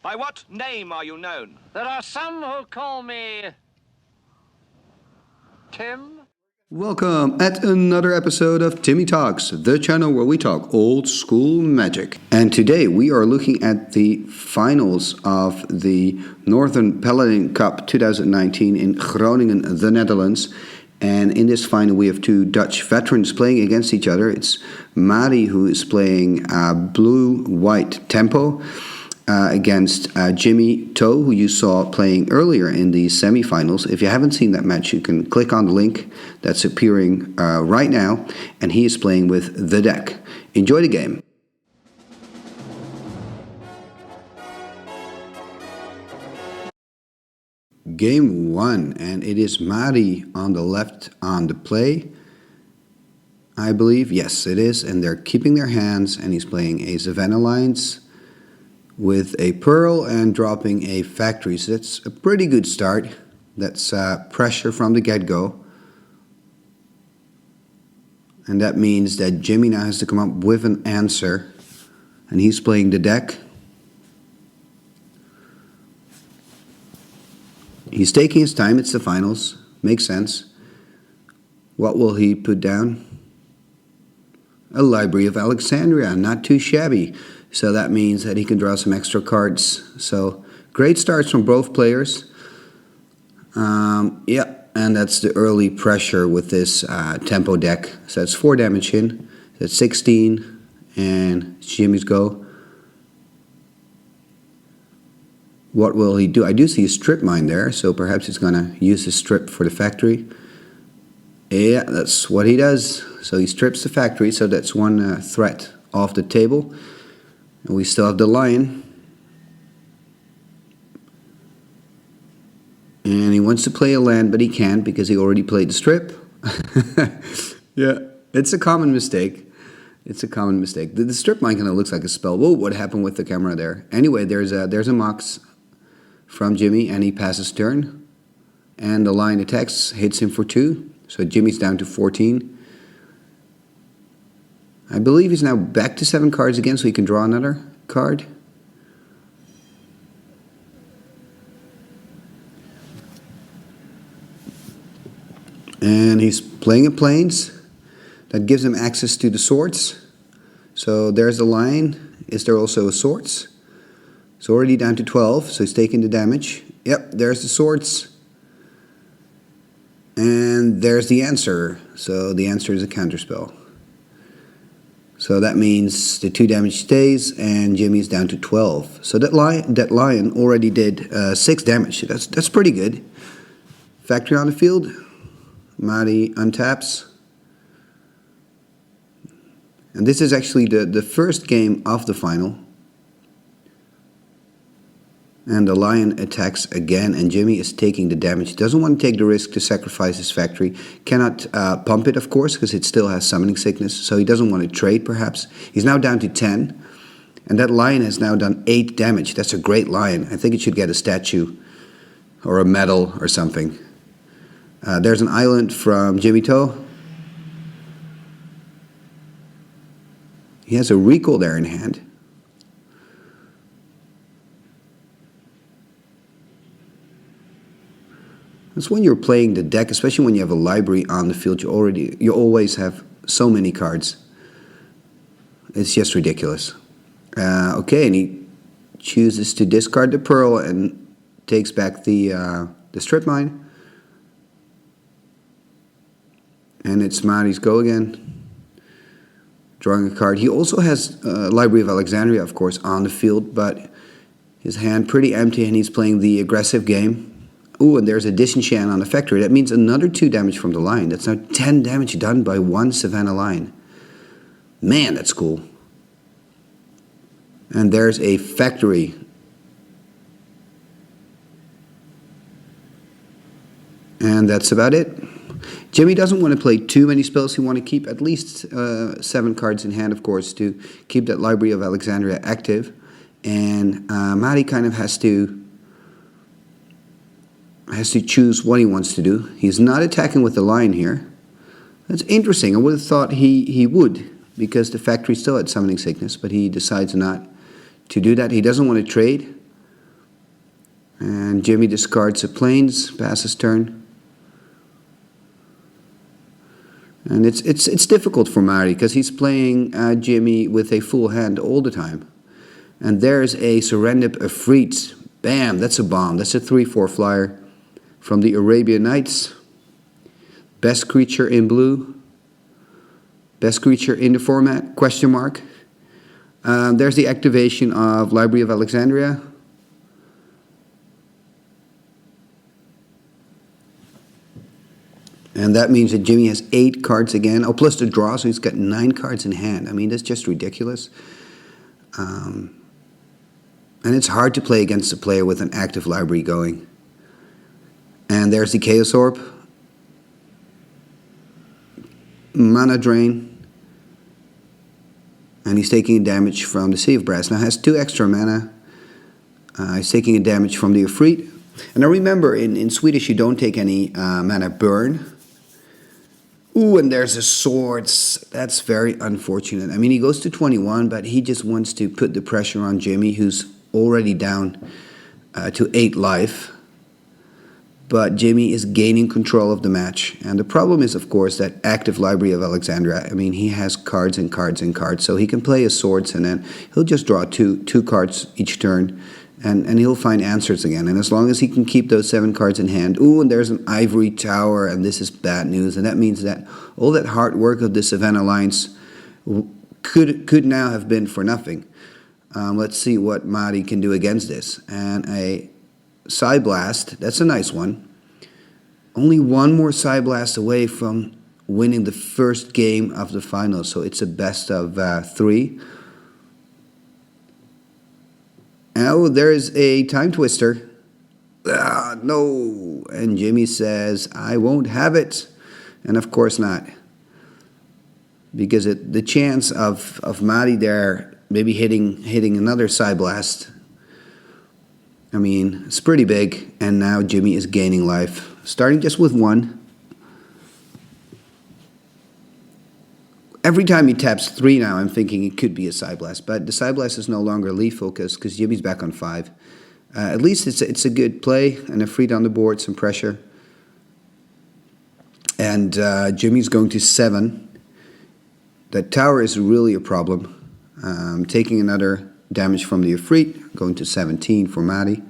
By what name are you known? There are some who call me Tim. Welcome at another episode of Timmy Talks, the channel where we talk old school magic. And today we are looking at the finals of the Northern Paladin Cup 2019 in Groningen, the Netherlands. And in this final we have two Dutch veterans playing against each other. It's Mari, who is playing blue-white tempo, against Jimmy Toe, who you saw playing earlier in the semifinals. If you haven't seen that match, you can click on the link that's appearing right now, and he is playing with the deck. Enjoy the game. Game 1, and it is Mari on the left on the play, I believe. Yes, it is, and they're keeping their hands, and he's playing a Savannah Lines with a Pearl and dropping a Factory. So that's a pretty good start. That's pressure from the get-go. And that means that Jimmy now has to come up with an answer. And he's playing the deck. He's taking his time. It's the finals. Makes sense. What will he put down? A Library of Alexandria. Not too shabby. So that means that he can draw some extra cards. So great starts from both players. Yeah, and that's the early pressure with this tempo deck. So that's 4 damage in. That's 16, and it's Jimmy's go. What will he do? I do see a strip mine there, so perhaps he's going to use the strip for the Factory. Yeah, that's what he does. So he strips the Factory, so that's one threat off the table. And we still have the Lion. And he wants to play a land, but he can't because he already played the strip. Yeah, it's a common mistake. It's a common mistake. The strip mine kind of looks like a spell. Whoa, what happened with the camera there? Anyway, there's a Mox from Jimmy, and he passes turn. And the Lion attacks, hits him for 2. So Jimmy's down to 14. I believe he's now back to 7 cards again, so he can draw another card. And he's playing a Plains. That gives him access to the swords. So there's the Lion. Is there also a Swords? It's already down to 12, so he's taking the damage. Yep, there's the Swords. And there's the answer. So the answer is a counterspell. So that means the 2 damage stays, and Jimmy's down to 12. So that lion already did 6 damage. That's pretty good. Factory on the field. Mari untaps. And this is actually the first game of the final. And the Lion attacks again, and Jimmy is taking the damage. He doesn't want to take the risk to sacrifice his Factory. Cannot pump it, of course, because it still has Summoning Sickness. So he doesn't want to trade, perhaps. He's now down to 10. And that Lion has now done 8 damage. That's a great Lion. I think it should get a statue or a medal or something. There's an island from Jimmy Toe. He has a Recall there in hand. That's when you're playing the deck, especially when you have a library on the field, you always have so many cards. It's just ridiculous. Okay, and he chooses to discard the Pearl and takes back the strip mine. And it's Mari's go again. Drawing a card. He also has Library of Alexandria, of course, on the field, but his hand pretty empty, and he's playing the aggressive game. Ooh, and there's a Disenchant on the Factory. That means another 2 damage from the Lion. That's now 10 damage done by 1 Savannah Lion. Man, that's cool. And there's a Factory. And that's about it. Jimmy doesn't want to play too many spells. He wants to keep at least 7 cards in hand, of course, to keep that Library of Alexandria active. And Mari kind of has to choose what he wants to do. He's not attacking with the Lion here. That's interesting. I would have thought he would, because the Factory still had Summoning Sickness, but he decides not to do that. He doesn't want to trade. And Jimmy discards the plains, passes turn. And it's difficult for Mari because he's playing Jimmy with a full hand all the time. And there's a Serendip Efreet. Bam, that's a bomb. That's a 3/4 flyer from the Arabian Nights. Best creature in blue. Best creature in the format, question mark. There's the activation of Library of Alexandria. And that means that Jimmy has 8 cards again. Oh, plus the draw, so he's got 9 cards in hand. I mean, that's just ridiculous. And it's hard to play against a player with an active library going. And there's the Chaos Orb. Mana Drain. And he's taking damage from the Sea of Brass. Now has 2 extra mana. He's taking a damage from the Efreet. And now remember, in Swedish you don't take any mana burn. Ooh, and there's a Swords. That's very unfortunate. I mean, he goes to 21, but he just wants to put the pressure on Jimmy, who's already down to 8 life. But Jimmy is gaining control of the match. And the problem is, of course, that active Library of Alexandria. I mean, he has cards and cards and cards. So he can play his Swords, and then he'll just draw two cards each turn. And he'll find answers again. And as long as he can keep those 7 cards in hand. Ooh, and there's an Ivory Tower, and this is bad news. And that means that all that hard work of the Savannah Alliance could now have been for nothing. Let's see what Mari can do against this. And a Psy Blast, that's a nice one. Only one more Psy Blast away from winning the first game of the finals. So it's a best of 3. Oh, there's a Time Twister. No. And Jimmy says, I won't have it. And of course not. Because the chance of Mari there maybe hitting another Psy Blast, I mean, it's pretty big. And now Jimmy is gaining life. Starting just with 1. Every time he taps 3 now, I'm thinking it could be a Psy Blast. But the Psy Blast is no longer lethal because Jimmy's back on 5. At least it's a good play and a Efreet on the board, some pressure. And Jimmy's going to 7. That tower is really a problem. Taking another damage from the Efreet, going to 17 for Mari.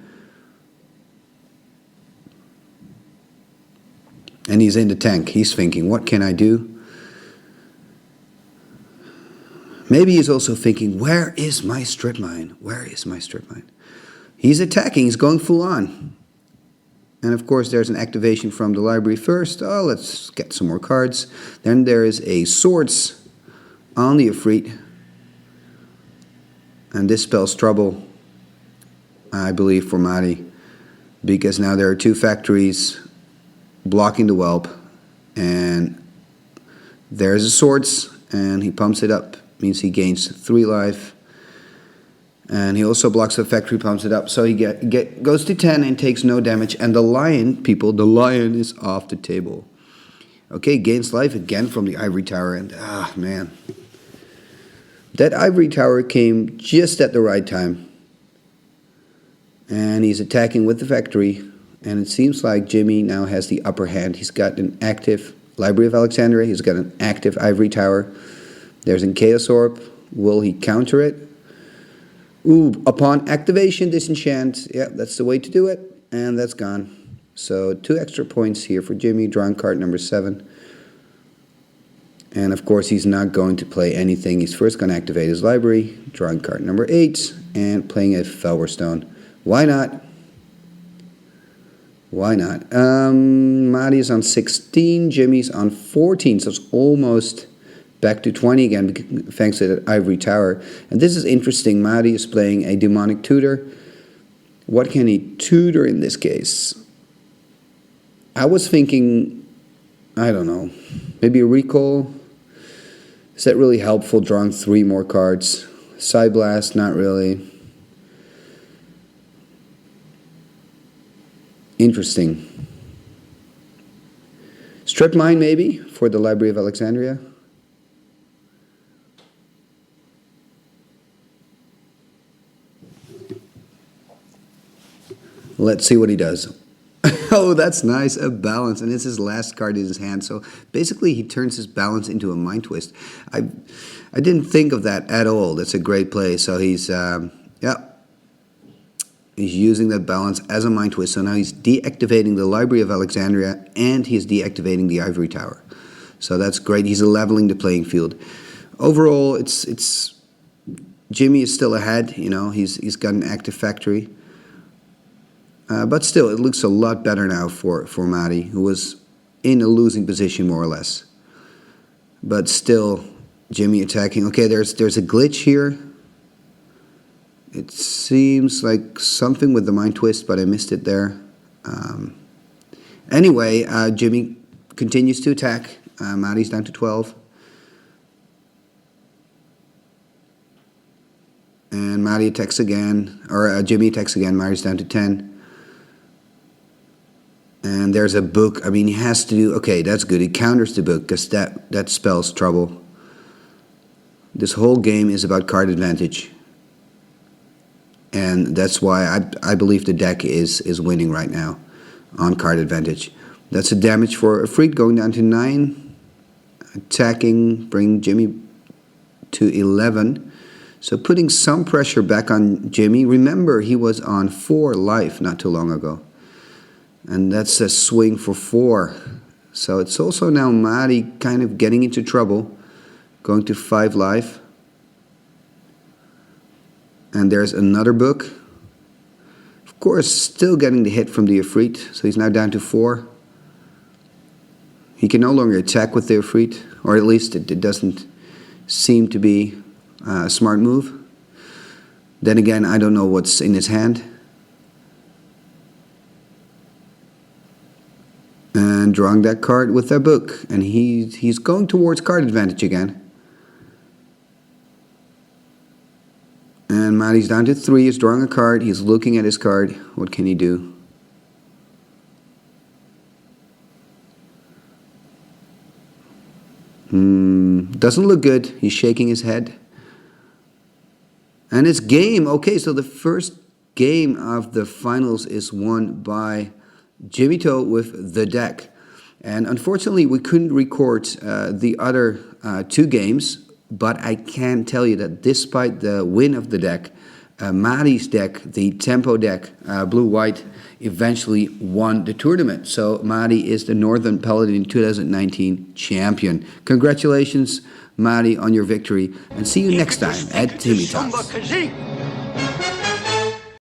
And he's in the tank. He's thinking, what can I do? Maybe he's also thinking, where is my strip mine? Where is my strip mine? He's attacking. He's going full on. And of course, there's an activation from the library first. Oh, let's get some more cards. Then there is a Swords on the Efreet. And this spells trouble, I believe, for Mari. Because now there are 2 factories blocking the Whelp. And there's a Swords, and he pumps it up. Means he gains 3 life. And he also blocks the factory, pumps it up. So he goes to 10 and takes no damage. And the lion, people, the lion is off the table. Okay, gains life again from the Ivory Tower. And, man. That Ivory Tower came just at the right time. And he's attacking with the factory. And it seems like Jimmy now has the upper hand. He's got an active Library of Alexandria. He's got an active Ivory Tower. There's a Chaos Orb. Will he counter it? Ooh, upon activation, disenchant. Yeah, that's the way to do it. And that's gone. So 2 extra points here for Jimmy. Drawing card number 7. And of course, he's not going to play anything. He's first going to activate his library. Drawing card number 8. And playing a Felwar. Why not? Why not? Mari is on 16. Jimmy's on 14. So it's almost back to 20 again, thanks to that Ivory Tower. And this is interesting. Mari is playing a Demonic Tutor. What can he tutor in this case? I was thinking, I don't know, maybe a Recall. Is that really helpful, drawing 3 more cards? Psy Blast, not really. Interesting. Strip Mine, maybe, for the Library of Alexandria. Let's see what he does. Oh, that's nice, a balance, and it's his last card in his hand. So basically, he turns his balance into a mind twist. I didn't think of that at all. That's a great play. So he's he's using that balance as a mind twist. So now he's deactivating the Library of Alexandria, and he's deactivating the Ivory Tower. So that's great. He's leveling the playing field. Overall, it's Jimmy is still ahead. You know, he's got an active factory. But still, it looks a lot better now for Madi, who was in a losing position more or less. But still, Jimmy attacking. Okay, there's a glitch here. It seems like something with the mind twist, but I missed it there. Anyway, Jimmy continues to attack. Madi's down to 12. And Madi attacks again, or Jimmy attacks again. Madi's down to 10. And there's a book. I mean, he has to do... Okay, that's good. He counters the book because that spells trouble. This whole game is about card advantage. And that's why I believe the deck is winning right now on card advantage. That's a damage for a freak going down to 9. Attacking, bring Jimmy to 11. So putting some pressure back on Jimmy. Remember, he was on 4 life not too long ago. And that's a swing for 4. So it's also now Madi kind of getting into trouble. Going to 5 life. And there's another book. Of course, still getting the hit from the Ifrit. So he's now down to 4. He can no longer attack with the Ifrit. Or at least it doesn't seem to be a smart move. Then again, I don't know what's in his hand. And drawing that card with that book. And he's going towards card advantage again. And Madi's down to 3. He's drawing a card. He's looking at his card. What can he do? Doesn't look good. He's shaking his head. And it's game. Okay, so the first game of the finals is won by Jimmy Toe with the deck. And unfortunately, we couldn't record the other 2 games, but I can tell you that despite the win of the deck, Madi's deck, the Tempo deck, blue-white, eventually won the tournament. So Madi is the Northern Paladin 2019 champion. Congratulations, Madi, on your victory, and see you next time at Timmy Talks.